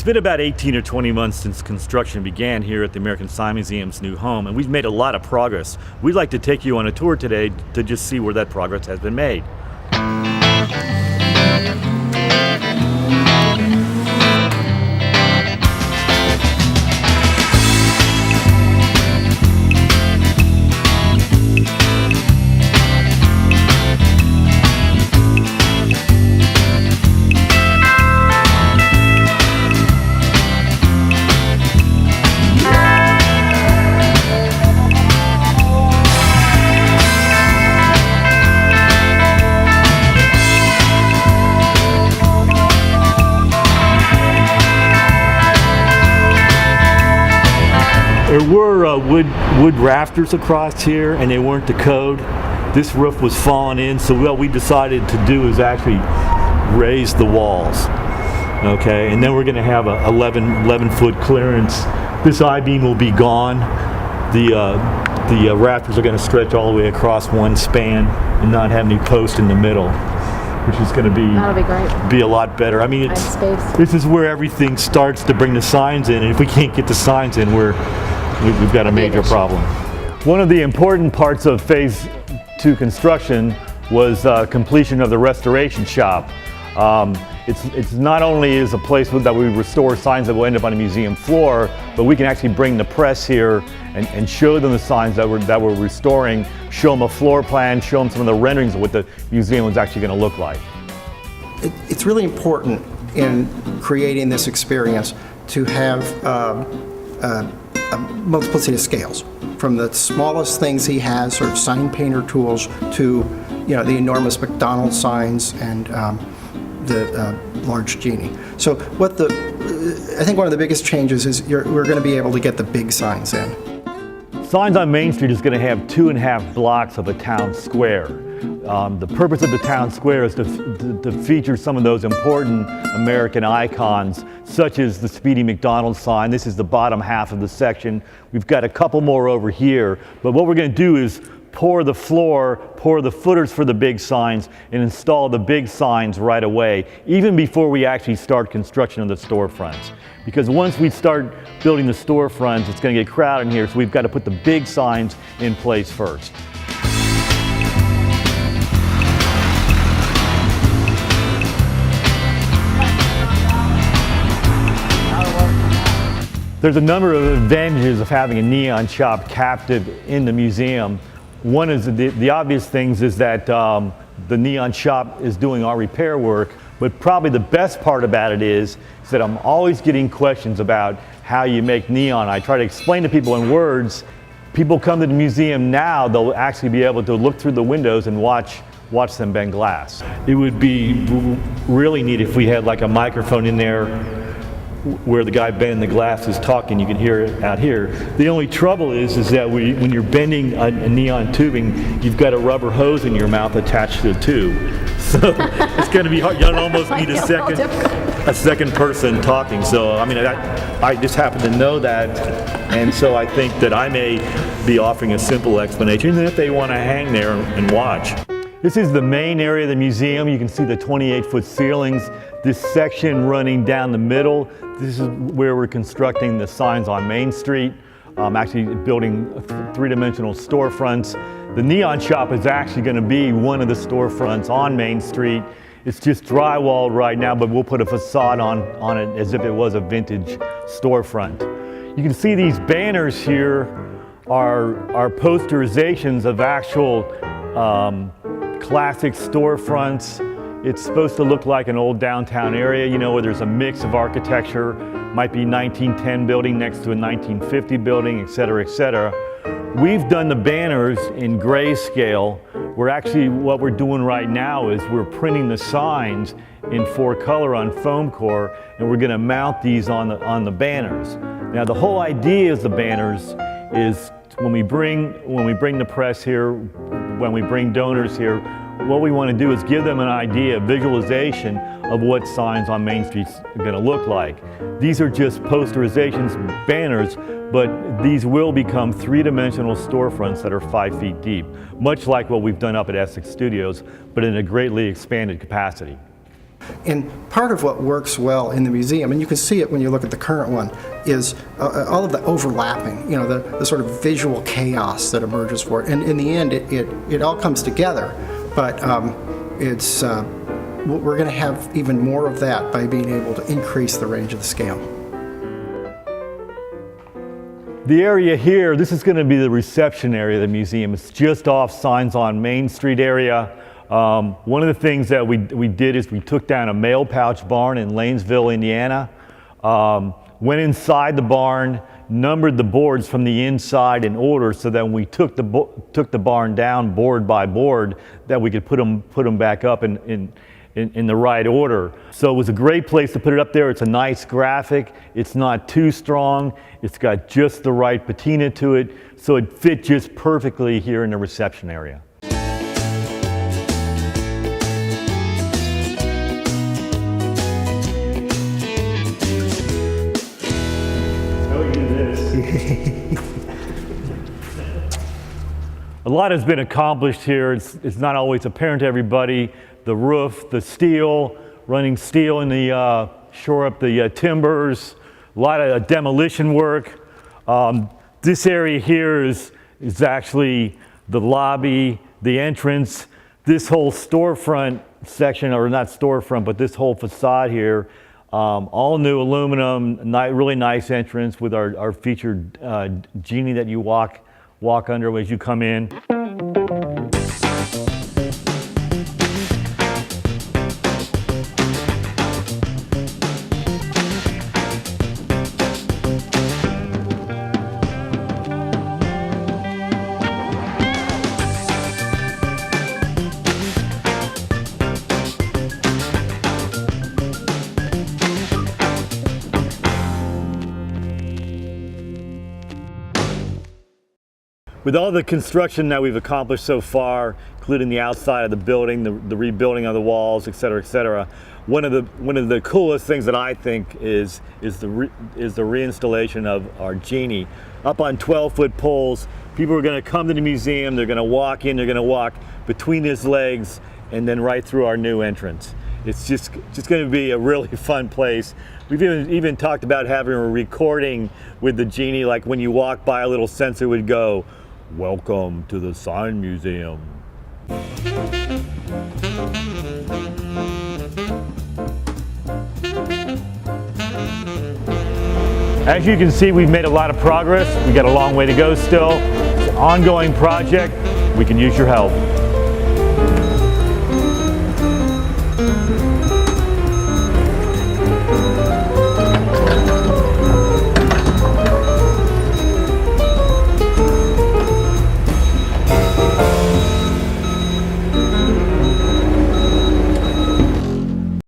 It's been about 18 or 20 months since construction began here at the American Sign Museum's new home, and we've made a lot of progress. We'd like to take you on a tour today to just see where that progress has been made. There were wood rafters across here, and they weren't to code. This roof was falling in, so what we decided to do is actually raise the walls. Okay, and then we're going to have a 11-foot clearance. This I-beam will be gone. The rafters are going to stretch all the way across one span and not have any post in the middle, which is going to that'll be great. Be a lot better. I mean, this is where everything starts to bring the signs in, and if we can't get the signs in, we've got a major problem. One of the important parts of Phase 2 construction was completion of the restoration shop. It's not only is a place that we restore signs that will end up on the museum floor, but we can actually bring the press here and show them the signs that we're restoring, show them a floor plan, show them some of the renderings of what the museum is actually going to look like. It's really important in creating this experience to have a multiplicity of scales, from the smallest things he has, sort of sign painter tools, to the enormous McDonald's signs and the large genie. So I think one of the biggest changes is we're going to be able to get the big signs in. Signs on Main Street is going to have 2.5 blocks of a town square. The purpose of the town square is to feature some of those important American icons, such as the Speedy McDonald's sign. This is the bottom half of the section. We've got a couple more over here, but what we're going to do is pour the floor, pour the footers for the big signs, and install the big signs right away, even before we actually start construction of the storefronts. Because once we start building the storefronts, it's going to get crowded in here, so we've got to put the big signs in place first. There's a number of advantages of having a neon shop captive in the museum. One is the obvious things is that the neon shop is doing our repair work, but probably the best part about it is that I'm always getting questions about how you make neon. I try to explain to people in words. People come to the museum now, they'll actually be able to look through the windows and watch them bend glass. It would be really neat if we had like a microphone in there where the guy bending the glass is talking, you can hear it out here. The only trouble is that when you're bending a neon tubing, you've got a rubber hose in your mouth attached to the tube. So it's going to be hard. You'll almost need a second person talking. So I mean, I just happen to know that, and so I think that I may be offering a simple explanation, and if they want to hang there and watch. This is the main area of the museum. You can see the 28-foot ceilings. This section running down the middle, this is where we're constructing the signs on Main Street, actually building three-dimensional storefronts. The neon shop is actually going to be one of the storefronts on Main Street. It's just drywalled right now, but we'll put a facade on it as if it was a vintage storefront. You can see these banners here are posterizations of actual classic storefronts. It's supposed to look like an old downtown area, where there's a mix of architecture, might be 1910 building next to a 1950 building, et cetera, et cetera. We've done the banners in grayscale. What we're doing right now is we're printing the signs in 4-color on foam core, and we're gonna mount these on the banners. Now the whole idea is the banners is when we bring the press here, when we bring donors here, what we want to do is give them an idea, a visualization of what signs on Main Street's going to look like. These are just posterizations, banners, but these will become three-dimensional storefronts that are 5 feet deep, much like what we've done up at Essex Studios, but in a greatly expanded capacity. And part of what works well in the museum, and you can see it when you look at the current one, is all of the overlapping, the sort of visual chaos that emerges for it. And in the end, it all comes together. But we're going to have even more of that by being able to increase the range of the scale. The area here, this is going to be the reception area of the museum. It's just off Signs on Main Street area. One of the things that we did is we took down a mail pouch barn in Lanesville, Indiana, went inside the barn, numbered the boards from the inside in order so that when we took the barn down board by board, that we could put them back up in the right order. So it was a great place to put it up there. It's a nice graphic. It's not too strong. It's got just the right patina to it, so it fit just perfectly here in the reception area. A lot has been accomplished here. It's not always apparent to everybody. The roof, the steel, running steel in the shore up the timbers, a lot of demolition work. This area here is actually the lobby, the entrance. This whole storefront section, or not storefront, but this whole facade here, all new aluminum, really nice entrance with our featured genie that you walk under as you come in. With all the construction that we've accomplished so far, including the outside of the building, the rebuilding of the walls, et cetera, one of the coolest things that I think is the reinstallation of our genie up on 12-foot poles. People are going to come to the museum. They're going to walk in. They're going to walk between his legs and then right through our new entrance. It's just going to be a really fun place. We've even talked about having a recording with the genie, like when you walk by, a little sensor would go, "Welcome to the Sign Museum." As you can see, we've made a lot of progress. We got a long way to go still. It's an ongoing project. We can use your help.